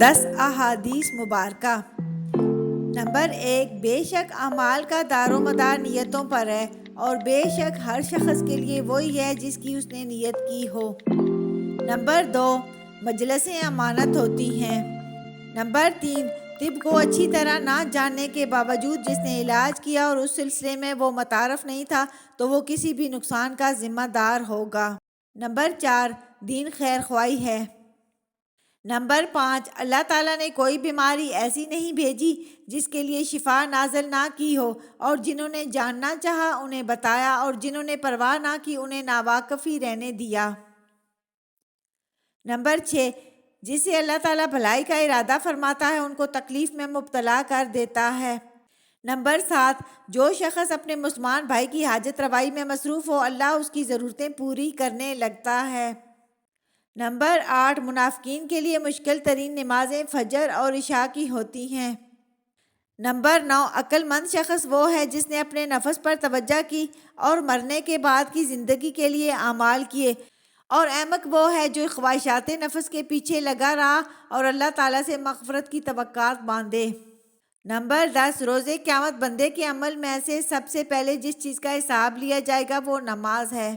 10 احادیث مبارکہ۔ نمبر 1، بے شک اعمال کا دار و مدار نیتوں پر ہے، اور بے شک ہر شخص کے لیے وہی ہے جس کی اس نے نیت کی ہو۔ نمبر 2، مجلسیں امانت ہوتی ہیں۔ نمبر 3، طب کو اچھی طرح نہ جاننے کے باوجود جس نے علاج کیا اور اس سلسلے میں وہ متعارف نہیں تھا تو وہ کسی بھی نقصان کا ذمہ دار ہوگا۔ نمبر 4، دین خیر خواہی ہے۔ نمبر 5، اللہ تعالیٰ نے کوئی بیماری ایسی نہیں بھیجی جس کے لیے شفا نازل نہ کی ہو، اور جنہوں نے جاننا چاہا انہیں بتایا، اور جنہوں نے پرواہ نہ کی انہیں ناواقف ہی رہنے دیا۔ نمبر 6، جسے اللہ تعالیٰ بھلائی کا ارادہ فرماتا ہے ان کو تکلیف میں مبتلا کر دیتا ہے۔ نمبر 7، جو شخص اپنے مسلمان بھائی کی حاجت روائی میں مصروف ہو اللہ اس کی ضرورتیں پوری کرنے لگتا ہے۔ نمبر 8، منافقین کے لیے مشکل ترین نمازیں فجر اور عشاء کی ہوتی ہیں۔ نمبر 9، عقل مند شخص وہ ہے جس نے اپنے نفس پر توجہ کی اور مرنے کے بعد کی زندگی کے لیے اعمال کیے، اور احمق وہ ہے جو خواہشات نفس کے پیچھے لگا رہا اور اللہ تعالیٰ سے مغفرت کی توقعات باندھے۔ نمبر 10، روز قیامت بندے کے عمل میں سے سب سے پہلے جس چیز کا حساب لیا جائے گا وہ نماز ہے۔